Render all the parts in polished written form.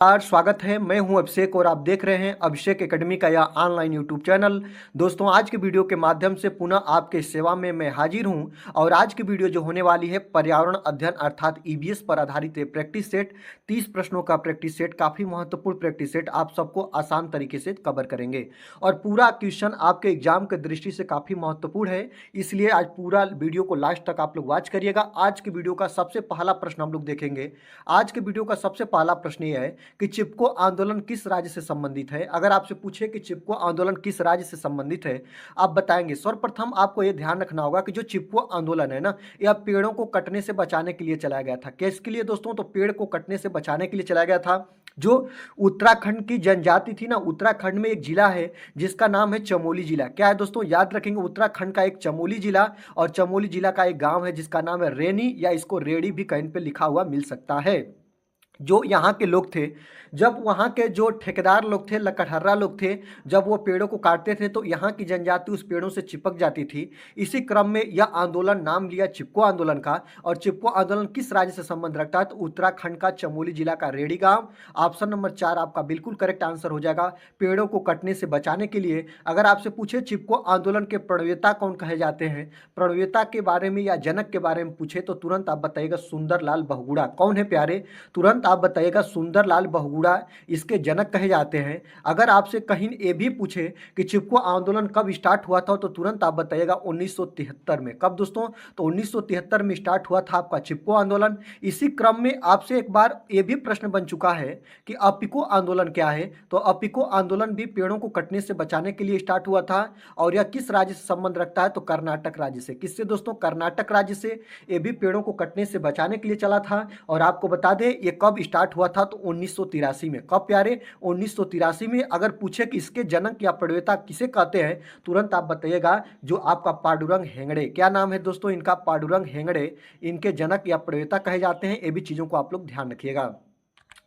स्वागत है। मैं हूं अभिषेक और आप देख रहे हैं अभिषेक एकेडमी का यह ऑनलाइन यूट्यूब चैनल। दोस्तों, आज की वीडियो के माध्यम से पुनः आपके सेवा में मैं हाजिर हूं और आज की वीडियो जो होने वाली है पर्यावरण अध्ययन अर्थात ईवीएस पर आधारित है। प्रैक्टिस सेट 30 प्रश्नों का प्रैक्टिस सेट, काफ़ी महत्वपूर्ण प्रैक्टिस सेट आप सबको आसान तरीके से कवर करेंगे और पूरा क्वेश्चन आपके एग्जाम की दृष्टि से काफ़ी महत्वपूर्ण है। इसलिए आज पूरा वीडियो को लास्ट तक आप लोग वॉच करिएगा। आज की वीडियो का सबसे पहला प्रश्न हम लोग देखेंगे। आज की वीडियो का सबसे पहला प्रश्न यह है कि चिपको आंदोलन किस राज्य से संबंधित है। अगर आपसे पूछे कि चिपको आंदोलन किस राज्य से संबंधित है, आप बताएंगे। सर्वप्रथम आपको यह ध्यान रखना होगा कि जो चिपको आंदोलन है ना, यह पेड़ों को कटने से बचाने के लिए चलाया गया था। किसके लिए दोस्तों? तो पेड़ को कटने से बचाने के लिए चलाया गया था। जो उत्तराखंड की जनजाति थी ना, उत्तराखंड में एक जिला है जिसका नाम है चमोली जिला। क्या है दोस्तों? याद रखेंगे, उत्तराखंड का एक चमोली जिला और चमोली जिला का एक गांव है जिसका नाम है रेनी, या इसको रेडी भी कहीं पे लिखा हुआ मिल सकता है। जो यहाँ के लोग थे, जब वहाँ के जो ठेकेदार लोग थे, लकड़हर्रा लोग थे, जब वो पेड़ों को काटते थे तो यहाँ की जनजाति उस पेड़ों से चिपक जाती थी। इसी क्रम में यह आंदोलन नाम लिया चिपको आंदोलन का। और चिपको आंदोलन किस राज्य से संबंध रखता है? तो उत्तराखंड का चमोली जिला का रेडी गांव। ऑप्शन नंबर 4 आपका बिल्कुल करेक्ट आंसर हो जाएगा। पेड़ों को कटने से बचाने के लिए अगर आपसे पूछे चिपको आंदोलन के प्रणेता कौन कहे जाते हैं, प्रणेता के बारे में या जनक के बारे में पूछे तो तुरंत आप बताइएगा सुंदरलाल बहुगुणा। कौन है प्यारे? तुरंत आप बताइएगा सुंदरलाल बहुगुणा इसके जनक कहे जाते हैं। अगर आपसे कहीं ये भी पूछे कि चिपको आंदोलन कब स्टार्ट हुआ था तो तुरंत आप बताइएगा 1973 में। कब दोस्तों? तो 1973 में स्टार्ट हुआ था आपका चिपको आंदोलन। इसी क्रम में आपसे एक बार ये भी प्रश्न बन चुका है कि अपिको आंदोलन क्या है। तो अपिको आंदोलन भी पेड़ों को कटने से बचाने के लिए स्टार्ट हुआ था और यह किस राज्य से संबंध रखता है? तो कर्नाटक राज्य से। किससे दोस्तों? कर्नाटक राज्य से। ये भी पेड़ों को कटने से बचाने के लिए चला था। और आपको बता दें ये कब स्टार्ट हुआ था? तो 1983 में। कब प्यारे? 1983 में। अगर पूछे कि इसके जनक या प्रणेता किसे कहते हैं, तुरंत आप बताइएगा जो आपका पांडुरंग हेगड़े। क्या नाम है दोस्तों इनका? पांडुरंग हेगड़े इनके जनक या प्रणेता कहे जाते हैं। ये भी चीजों को आप लोग ध्यान रखिएगा।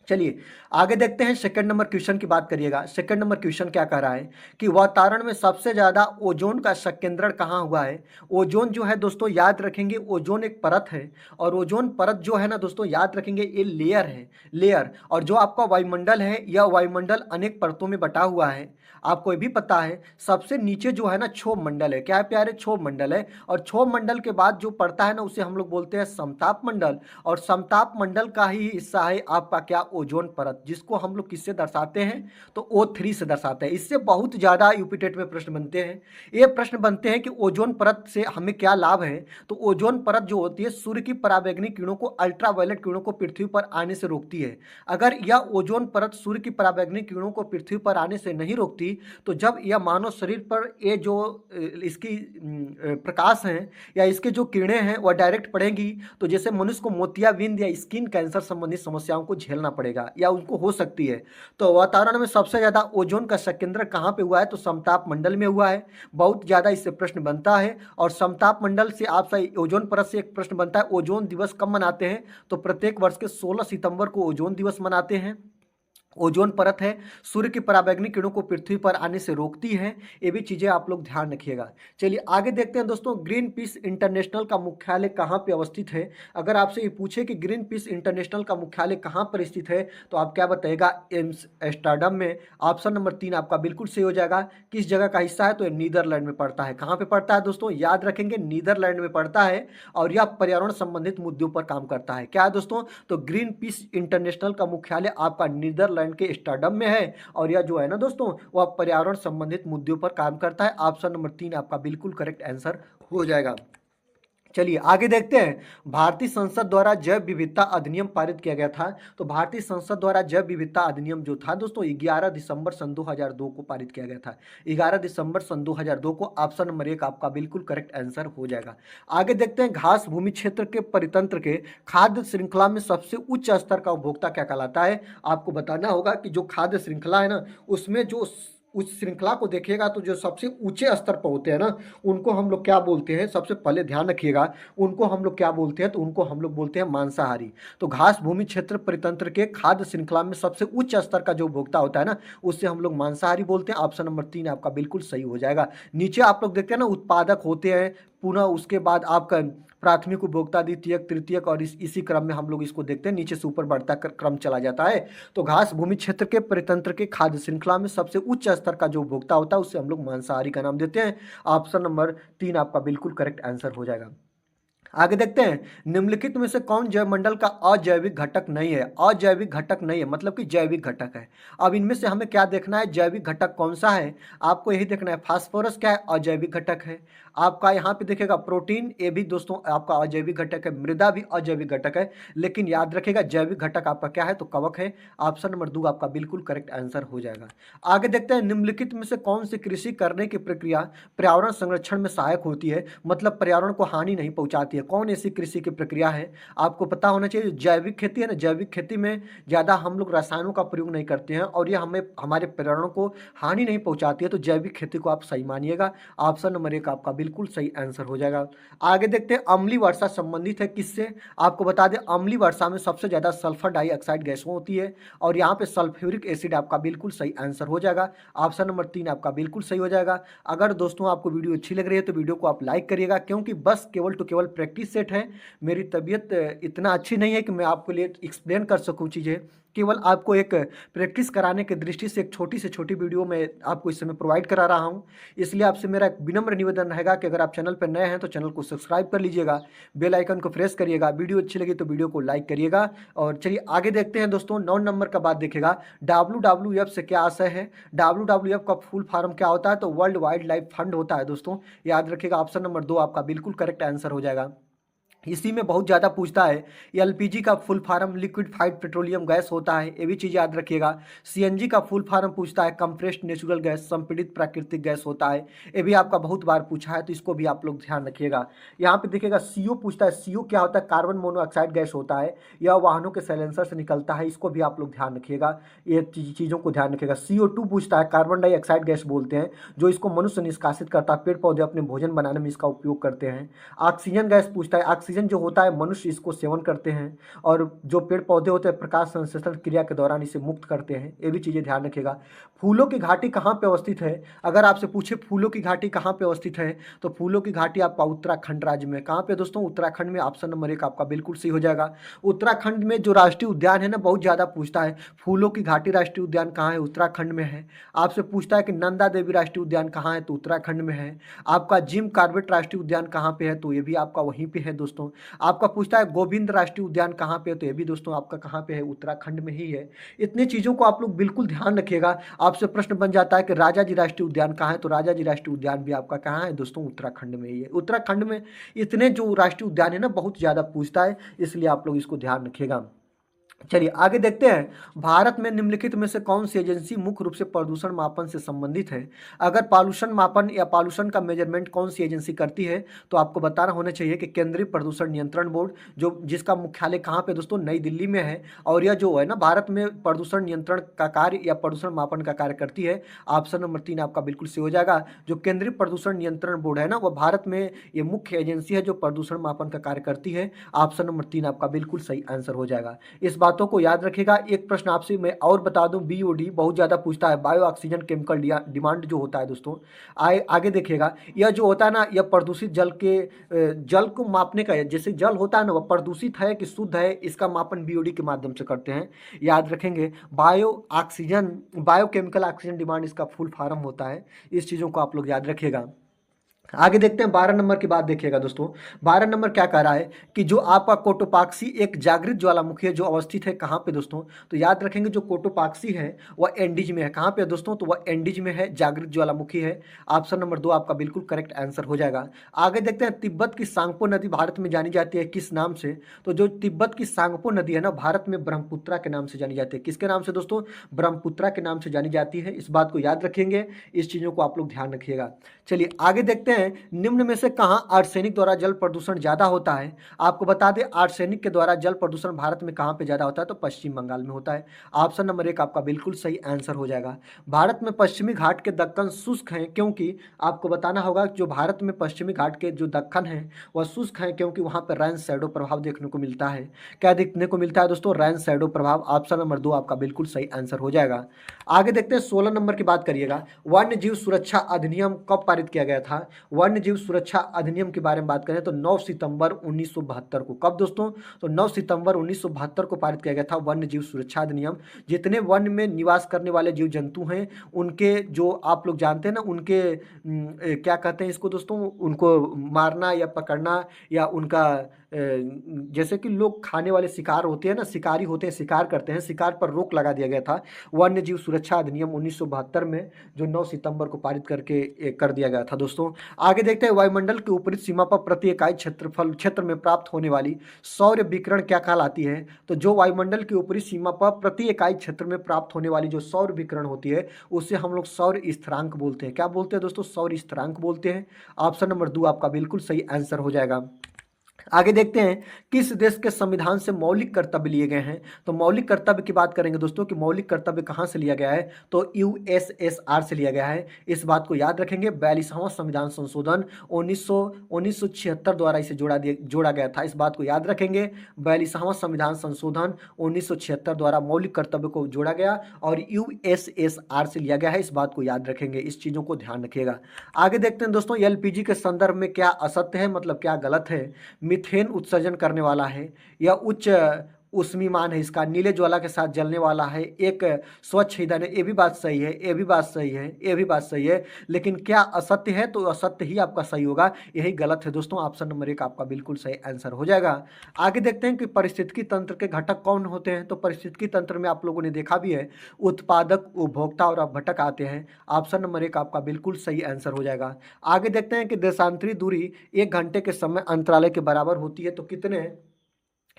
चलिए आगे देखते हैं। सेकंड नंबर क्वेश्चन की बात करिएगा। सेकंड नंबर क्वेश्चन क्या कह रहा है कि वातावरण में सबसे ज्यादा ओजोन का संकेंद्रण कहाँ हुआ है। ओजोन जो है दोस्तों याद रखेंगे, ओजोन एक परत है और ओजोन परत जो है ना दोस्तों याद रखेंगे ये लेयर है, लेयर। और जो आपका वायुमंडल है यह वायुमंडल अनेक परतों में बटा हुआ है। आपको ये भी पता है सबसे नीचे जो है ना क्षोभ मंडल है। क्या है प्यारे? क्षोभ मंडल है। और क्षोभ मंडल के बाद जो पड़ता है ना उसे हम लोग बोलते हैं समताप मंडल। और समताप मंडल का ही हिस्सा है आपका क्या? ओजोन परत, जिसको हम लोग किससे दर्शाते हैं? तो O3 से दर्शाते हैं। इससे बहुत ज्यादा यूपीटेट में प्रश्न बनते हैं। ये प्रश्न बनते हैं कि ओजोन परत से हमें क्या लाभ है। तो ओजोन परत जो होती है सूर्य की पराबैंगनी किरणों को, अल्ट्रावायलेट किरणों को पृथ्वी पर आने से रोकती है। अगर यह ओजोन परत सूर्य की पराबैंगनी किरणों को पृथ्वी पर आने से नहीं रोकती तो जब यह मानव शरीर पर ये जो इसकी प्रकाश है या इसके जो किरणें हैं वह डायरेक्ट पड़ेंगी तो जैसे मनुष्य को मोतियाबिंद या स्किन कैंसर संबंधित समस्याओं को झेलना पड़ेगा या उनको हो सकती है। तो वातावरण में सबसे ज्यादा ओजोन का संकेंद्रण कहाँ पे हुआ है? तो समताप मंडल में हुआ है। बहुत ज्यादा इससे प्रश्न बनता है। और समताप मंडल से आपसे ओजोन परत से एक प्रश्न बनता है, ओजोन दिवस कब मनाते हैं? तो प्रत्येक वर्ष के 16 सितंबर को ओजोन दिवस मनाते हैं। ओजोन परत है सूर्य की पराबैंगनी किरणों को पृथ्वी पर आने से रोकती है। ये भी चीजें आप लोग ध्यान रखिएगा। चलिए आगे देखते हैं दोस्तों। ग्रीन पीस इंटरनेशनल का मुख्यालय कहाँ पे अवस्थित है? अगर आपसे ये पूछे कि ग्रीन पीस इंटरनेशनल का मुख्यालय कहाँ पर स्थित है तो आप क्या बताइएगा? एम्स्टर्डम में। ऑप्शन नंबर 3 आपका बिल्कुल सही हो जाएगा। किस जगह का हिस्सा है? तो नीदरलैंड में पड़ता है। कहाँ पे पड़ता है दोस्तों? याद रखेंगे नीदरलैंड में पड़ता है और यह पर्यावरण संबंधित मुद्दों पर काम करता है। क्या है दोस्तों? तो ग्रीन पीस इंटरनेशनल का मुख्यालय आपका नीदरलैंड के स्टर्डम में है और यह जो है ना दोस्तों वह पर्यावरण संबंधित मुद्दों पर काम करता है। ऑप्शन नंबर 3 आपका बिल्कुल करेक्ट आंसर हो जाएगा। चलिए आगे देखते हैं। भारतीय संसद द्वारा जैव विविधता अधिनियम पारित किया गया था। तो भारतीय संसद द्वारा जैव विविधता अधिनियम जो था दोस्तों 11 दिसंबर सन 2002 को पारित किया गया था। 11 दिसंबर सन 2002 को। ऑप्शन नंबर 1 आपका बिल्कुल करेक्ट आंसर हो जाएगा। आगे देखते हैं। घास भूमि क्षेत्र के परितंत्र के खाद्य श्रृंखला में सबसे उच्च स्तर का उपभोक्ता क्या कहलाता है? आपको बताना होगा कि जो खाद्य श्रृंखला है ना उसमें जो उस श्रृंखला को देखिएगा तो जो सबसे ऊंचे स्तर पर होते हैं ना उनको हम लोग क्या बोलते हैं? सबसे पहले ध्यान रखिएगा, उनको हम लोग क्या बोलते हैं? तो उनको हम लोग बोलते हैं मांसाहारी। तो घास भूमि क्षेत्र परितंत्र के खाद्य श्रृंखला में सबसे उच्च स्तर का जो उपभोक्ता होता है ना उससे हम लोग मांसाहारी बोलते हैं। ऑप्शन नंबर 3 आपका बिल्कुल सही हो जाएगा। नीचे आप लोग देखते हैं ना उत्पादक होते हैं, पुनः उसके बाद आपका प्राथमिक उपभोक्ता, द्वितीयक, तृतीयक और इसी क्रम में हम लोग इसको देखते हैं, नीचे से ऊपर बढ़ता क्रम चला जाता है। तो घास भूमि क्षेत्र के परितंत्र के खाद्य श्रृंखला में सबसे उच्च स्तर का जो उपभोक्ता होता है उसे हम लोग मांसाहारी का नाम देते हैं। ऑप्शन नंबर 3 आपका बिल्कुल करेक्ट आंसर हो जाएगा। आगे देखते हैं, निम्नलिखित में से कौन जैव मंडल का अजैविक घटक नहीं है? अजैविक घटक नहीं है मतलब कि जैविक घटक है। अब इनमें से हमें क्या देखना है, जैविक घटक कौन सा है, आपको यही देखना है। फास्फोरस क्या है? अजैविक घटक है। आपका यहाँ पे देखेगा प्रोटीन, ये भी दोस्तों आपका अजैविक घटक है। मृदा भी अजैविक घटक है, लेकिन याद रखेगा जैविक घटक आपका क्या है, तो कवक है। ऑप्शन नंबर 2 आपका बिल्कुल करेक्ट आंसर हो जाएगा। आगे देखते हैं, निम्नलिखित में से कौन सी कृषि करने की प्रक्रिया पर्यावरण संरक्षण में सहायक होती है, मतलब पर्यावरण को हानि नहीं पहुंचाती है? कौन ऐसी कृषि की प्रक्रिया है? आपको पता होना चाहिए, जैविक खेती है ना, जैविक खेती में ज़्यादा हम लोग रसायनों का प्रयोग नहीं करते हैं और यह हमें हमारे पर्यावरण को हानि नहीं पहुंचाती है, तो जैविक खेती को आप सही मानिएगा। ऑप्शन नंबर 1 आपका बिल्कुल सही आंसर हो जाएगा। आगे देखते हैं, अम्लीय वर्षा संबंधित है किससे? आपको बता दें, अम्लीय वर्षा में सबसे ज़्यादा सल्फर डाइऑक्साइड गैस होती है और यहाँ पे सल्फ्यूरिक एसिड आपका बिल्कुल सही आंसर हो जाएगा। ऑप्शन नंबर 3 आपका बिल्कुल सही हो जाएगा। अगर दोस्तों आपको वीडियो अच्छी लग रही है तो वीडियो को आप लाइक करिएगा, क्योंकि बस केवल टू केवल प्रैक्टिस सेट है। मेरी तबीयत इतना अच्छी नहीं है कि मैं आपके लिए एक्सप्लेन कर सकूं चीज़ें, केवल आपको एक प्रैक्टिस कराने की दृष्टि से एक छोटी से छोटी वीडियो में आपको इस समय प्रोवाइड करा रहा हूं। इसलिए आपसे मेरा एक विनम्र निवेदन रहेगा कि अगर आप चैनल पर नए हैं तो चैनल को सब्सक्राइब कर लीजिएगा, बेल आइकन को प्रेस करिएगा, वीडियो अच्छी लगी तो वीडियो को लाइक करिएगा। और चलिए आगे देखते हैं दोस्तों, 9 नंबर का बात देखिएगा, WWF से क्या आशय है? WWF का फुल फॉर्म क्या होता है? तो वर्ल्ड वाइल्ड लाइफ फंड होता है दोस्तों, याद रखिएगा। ऑप्शन नंबर 2 आपका बिल्कुल करेक्ट आंसर हो जाएगा। इसी में बहुत ज़्यादा पूछता है, एलपीजी का full farm liquefied petroleum gas होता है, ये भी चीज़ याद रखिएगा। सीएनजी का फुल फार्म पूछता है कंप्रेस्ड नेचुरल गैस, संपीड़ित प्राकृतिक गैस होता है, ये भी आपका बहुत बार पूछा है, तो इसको भी आप लोग ध्यान रखिएगा। यहाँ पे देखिएगा सीओ पूछता है, सीओ क्या होता है? कार्बन मोनोऑक्साइड गैस होता है, यह वाहनों के साइलेंसर से निकलता है, इसको भी आप लोग ध्यान रखिएगा, ये चीज़ों को ध्यान रखिएगा। CO2 पूछता है, कार्बन डाइऑक्साइड गैस बोलते हैं, जो इसको मनुष्य निष्कासित करता है, पेड़ पौधे अपने भोजन बनाने में इसका उपयोग करते हैं। ऑक्सीजन गैस पूछता है, ऑक्सीजन जो होता है मनुष्य इसको सेवन करते हैं, और जो पेड़ पौधे होते हैं प्रकाश संश्लेषण क्रिया के दौरान इसे मुक्त करते हैं, ये भी चीज़ें ध्यान रखिएगा। फूलों की घाटी कहाँ पे अवस्थित है? अगर आपसे पूछे फूलों की घाटी कहाँ पे अवस्थित है, तो फूलों की घाटी आपका उत्तराखंड राज्य में। कहाँ पे दोस्तों? उत्तराखंड में। ऑप्शन नंबर 1 आपका बिल्कुल सही हो जाएगा। उत्तराखंड में जो राष्ट्रीय उद्यान है ना, बहुत ज़्यादा पूछता है, फूलों की घाटी राष्ट्रीय उद्यान कहाँ है? उत्तराखंड में है। आपसे पूछता है कि नंदा देवी राष्ट्रीय उद्यान कहाँ है? तो उत्तराखंड में है। आपका जिम कॉर्बेट राष्ट्रीय उद्यान कहाँ पे है? तो ये भी आपका वहीं पे है दोस्तों। आपका पूछता है गोविंद राष्ट्रीय उद्यान कहाँ पे है? तो ये भी दोस्तों आपका कहाँ पे है? उत्तराखंड में ही है। इतनी चीज़ों को आप लोग बिल्कुल ध्यान रखिएगा। आपसे प्रश्न बन जाता है कि राजा जी राष्ट्रीय उद्यान कहाँ है? तो राजा जी राष्ट्रीय उद्यान भी आपका कहाँ है दोस्तों? उत्तराखंड में ही है। उत्तराखंड में इतने जो राष्ट्रीय उद्यान है ना, बहुत ज़्यादा पूछता है, इसलिए आप लोग इसको ध्यान रखिएगा। चलिए आगे देखते हैं, भारत में निम्नलिखित में से कौन सी एजेंसी मुख्य रूप से प्रदूषण मापन से संबंधित है? अगर पॉल्यूशन मापन या पॉल्यूशन का मेजरमेंट कौन सी एजेंसी करती है, तो आपको बताना होना चाहिए कि केंद्रीय प्रदूषण नियंत्रण बोर्ड, जो जिसका मुख्यालय कहाँ पे दोस्तों? नई दिल्ली में है। और यह जो है ना, भारत में प्रदूषण नियंत्रण का कार्य या प्रदूषण मापन का कार्य करती है। ऑप्शन नंबर 3 आपका बिल्कुल सही हो जाएगा। जो केंद्रीय प्रदूषण नियंत्रण बोर्ड है ना, वह भारत में ये मुख्य एजेंसी है जो प्रदूषण मापन का कार्य करती है। ऑप्शन नंबर 3 आपका बिल्कुल सही आंसर हो जाएगा। इस बातों को याद रखिएगा। एक प्रश्न आपसे मैं और बता दूं, बीओडी बहुत ज़्यादा पूछता है, बायो ऑक्सीजन केमिकल डिमांड जो होता है दोस्तों। आगे देखिएगा, यह जो होता है ना, यह प्रदूषित जल को मापने का है। जैसे जल होता है ना, वह प्रदूषित है कि शुद्ध है, इसका मापन बीओडी के माध्यम से करते हैं, याद रखेंगे। बायो केमिकल ऑक्सीजन डिमांड इसका फुल फॉर्म होता है। इस चीज़ों को आप लोग याद रखिएगा। आगे देखते हैं, 12 नंबर की बात देखिएगा दोस्तों। 12 नंबर क्या कह रहा है कि जो आपका कोटोपाक्सी एक जागृत ज्वालामुखी है, जो अवस्थित है कहाँ पे दोस्तों? तो याद रखेंगे, जो कोटोपाक्सी है वह एंडीज में है। कहाँ पे दोस्तों? तो वह एंडीज में है, जागृत ज्वालामुखी है। ऑप्शन नंबर 2 आपका बिल्कुल करेक्ट आंसर हो जाएगा। आगे देखते हैं, तिब्बत की सांगपो नदी भारत में जानी जाती है किस नाम से? तो जो तिब्बत की सांगपो नदी है ना, भारत में ब्रह्मपुत्रा के नाम से जानी जाती है। किसके नाम से दोस्तों? ब्रह्मपुत्रा के नाम से जानी जाती है। इस बात को याद रखेंगे, इस चीज़ों को आप लोग ध्यान रखिएगा। चलिए आगे देखते हैं, निम्न में से कहां आर्सेनिक द्वारा जल प्रदूषण ज्यादा होता है? आपको बता दें, आर्सेनिक के द्वारा जल प्रदूषण भारत में कहां पे ज्यादा होता है? तो पश्चिम बंगाल में होता है। ऑप्शन नंबर 1 आपका बिल्कुल सही आंसर हो जाएगा। भारत में पश्चिमी घाट के दक्कन शुष्क हैं, क्योंकि आपको बताना होगा जो भारत में पश्चिमी घाट के जो दक्कन है वह शुष्क है, क्योंकि वहां पर रैन शैडो प्रभाव देखने को मिलता है। क्या देखने को मिलता है दोस्तों? रैन शैडो प्रभाव। ऑप्शन नंबर 2 आपका बिल्कुल सही आंसर हो जाएगा। आगे देखते हैं, 16 नंबर की बात करिएगा। वन्य जीव सुरक्षा अधिनियम कब पारित किया गया था? वन्य जीव सुरक्षा अधिनियम के बारे में बात करें तो 9 सितंबर 1972 को, कब दोस्तों, तो 9 सितंबर 1972 को पारित किया गया था वन्य जीव सुरक्षा अधिनियम। जितने वन में निवास करने वाले जीव जंतु हैं उनके, जो आप लोग जानते हैं ना, उनके क्या कहते हैं इसको दोस्तों, उनको मारना या पकड़ना या उनका जैसे कि लोग खाने वाले शिकार होते हैं ना, शिकारी होते हैं, शिकार करते हैं, शिकार पर रोक लगा दिया गया था वन्य जीव सुरक्षा अधिनियम 1972 में, जो 9 सितंबर को पारित करके कर दिया गया था दोस्तों। आगे देखते हैं, वायुमंडल की ऊपरी सीमा पर प्रति इकाई क्षेत्र में प्राप्त होने वाली सौर विकिरण क्या कहलाती है। तो जो वायुमंडल की ऊपरी सीमा पर प्रति इकाई क्षेत्र में प्राप्त होने वाली जो सौर विकिरण होती है उसे हम लोग सौर स्थिरांक बोलते हैं। क्या बोलते हैं दोस्तों, सौर स्थिरांक बोलते हैं। ऑप्शन नंबर 2 आपका बिल्कुल सही आंसर हो जाएगा। आगे देखते हैं, किस देश के संविधान से मौलिक कर्तव्य लिए गए हैं। तो मौलिक कर्तव्य की बात करेंगे दोस्तों कि मौलिक कर्तव्य कहाँ से लिया गया है, तो यूएसएसआर से लिया गया है। इस बात को याद रखेंगे। 42वां संविधान संशोधन 1976 द्वारा इसे जोड़ा गया था। इस बात को याद रखेंगे। 42वां संविधान संशोधन 1976 द्वारा मौलिक कर्तव्य को जोड़ा गया और यूएसएसआर से लिया गया है। इस बात को याद रखेंगे, इस चीज़ों को ध्यान रखिएगा। आगे देखते हैं दोस्तों, एलपीजी के संदर्भ में क्या असत्य है, मतलब क्या गलत है। मीथेन उत्सर्जन करने वाला है या उच्च उष्मीमान है, इसका नीले ज्वाला के साथ जलने वाला है, एक स्वच्छ ईंधन है। ये भी बात सही है, ये भी बात सही है, ये भी बात सही है, लेकिन क्या असत्य है, तो असत्य ही आपका सही होगा, यही गलत है दोस्तों। ऑप्शन नंबर 1 आपका बिल्कुल सही आंसर हो जाएगा। आगे देखते हैं कि पारिस्थितिकी तंत्र के घटक कौन होते हैं। तो पारिस्थितिकी तंत्र में आप लोगों ने देखा भी है, उत्पादक, उपभोक्ता और अपघटक आते हैं। ऑप्शन नंबर 1 आपका बिल्कुल सही आंसर हो जाएगा। आगे देखते हैं कि देशांतरी दूरी 1 घंटे के समय अंतराल के बराबर होती है। तो कितने,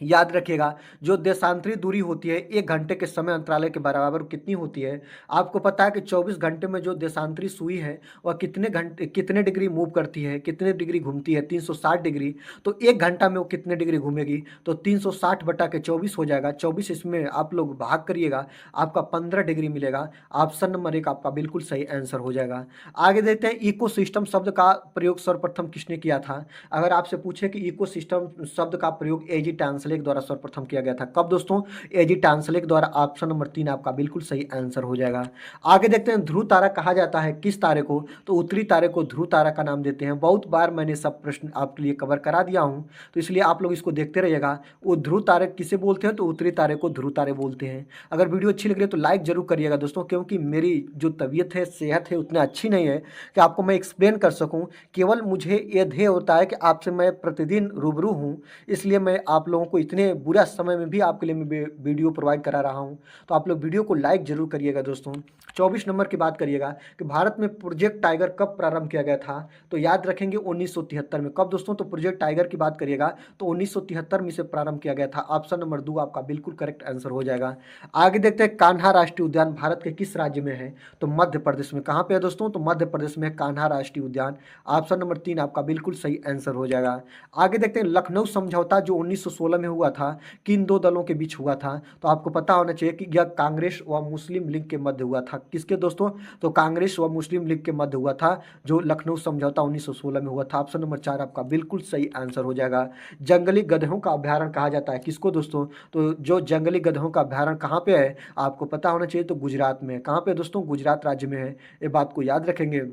याद रखिएगा, जो देशांतरी दूरी होती है 1 घंटे के समय अंतराल के बराबर कितनी होती है। आपको पता है कि 24 घंटे में जो देशांतरी सुई है वह कितने डिग्री मूव करती है, कितने डिग्री घूमती है, 360 डिग्री। तो 1 घंटा में वो कितने डिग्री घूमेगी, तो 360 बटा के 24 हो जाएगा। 24 इसमें आप लोग भाग करिएगा, आपका 15 डिग्री मिलेगा। ऑप्शन नंबर 1 आपका बिल्कुल सही आंसर हो जाएगा। आगे देखते हैं, इकोसिस्टम शब्द का प्रयोग सर्वप्रथम किसने किया था। अगर आपसे पूछे कि इकोसिस्टम शब्द का प्रयोग एजी टांसलेक द्वारा सर्वप्रथम किया गया था, कब दोस्तों, एजी टांसलेक द्वारा। ऑप्शन नंबर 3 आपका बिल्कुल सही आंसर हो जाएगा। आगे देखते हैं, ध्रुव तारा कहा जाता है किस तारे को। तो उत्तरी तारे को ध्रुव तारा का नाम देते हैं। बहुत बार मैंने सब प्रश्न आपके लिए कवर करा दिया हूं, तो इसलिए आप लोग इसको देखते रहिएगा। वो ध्रुव तारे किसे बोलते हैं, तो उत्तरी तारे को ध्रुव तारे बोलते हैं। अगर वीडियो अच्छी लग रही है तो लाइक जरूर करिएगा दोस्तों, क्योंकि मेरी जो तबीयत है, सेहत है, उतनी अच्छी नहीं है कि आपको मैं एक्सप्लेन कर सकूं। केवल मुझे ये ध्येय होता है कि आपसे मैं प्रतिदिन रूबरू हूं, इसलिए मैं आप लोगों को इतने बुरा समय में भी आपके लिए मैं वीडियो प्रोवाइड करा रहा हूं। तो आप लोग वीडियो को लाइक जरूर करिएगा दोस्तों। 24 नंबर की बात करिएगा कि भारत में प्रोजेक्ट टाइगर कब प्रारंभ किया गया था। तो याद रखेंगे 1973 में। कब दोस्तों, तो प्रोजेक्ट टाइगर की बात करिएगा तो 1973 में से प्रारंभ किया गया था। ऑप्शन नंबर 2 आपका बिल्कुल करेक्ट आंसर हो जाएगा। आगे देखते हैं, कान्हा राष्ट्रीय उद्यान भारत के किस राज्य में है। तो मध्य प्रदेश में। कहाँ पे है दोस्तों, तो मध्य प्रदेश में कान्हा राष्ट्रीय उद्यान। ऑप्शन नंबर 3 आपका बिल्कुल सही आंसर हो जाएगा। आगे देखते हैं, लखनऊ समझौता जो 1916 में हुआ था, किन 2 दलों के बीच हुआ था। तो आपको पता होना चाहिए कि यह कांग्रेस व मुस्लिम लीग के मध्य हुआ था। किसके दोस्तों, तो कांग्रेस व मुस्लिम लीग के मध्य हुआ था, जो लखनऊ समझौता 1916 में हुआ था। ऑप्शन नंबर 4 आपका बिल्कुल सही आंसर हो जाएगा। जंगली गधों का अभ्यारण्य कहा जाता है किसको दोस्तों, तो जो जंगली गधों का अभ्यारण्य कहाँ पे है, आपको पता होना चाहिए, तो गुजरात में। कहाँ पे दोस्तों, गुजरात राज्य में है। ये बात को याद रखेंगे।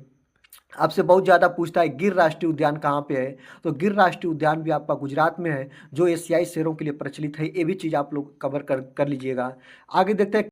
आपसे बहुत ज़्यादा पूछता है गिर राष्ट्रीय उद्यान कहाँ पे है। तो गिर राष्ट्रीय उद्यान भी आपका गुजरात में है, जो एशियाई शेरों के लिए प्रचलित है। ये भी चीज़ आप लोग कवर कर लीजिएगा। आगे देखते हैं,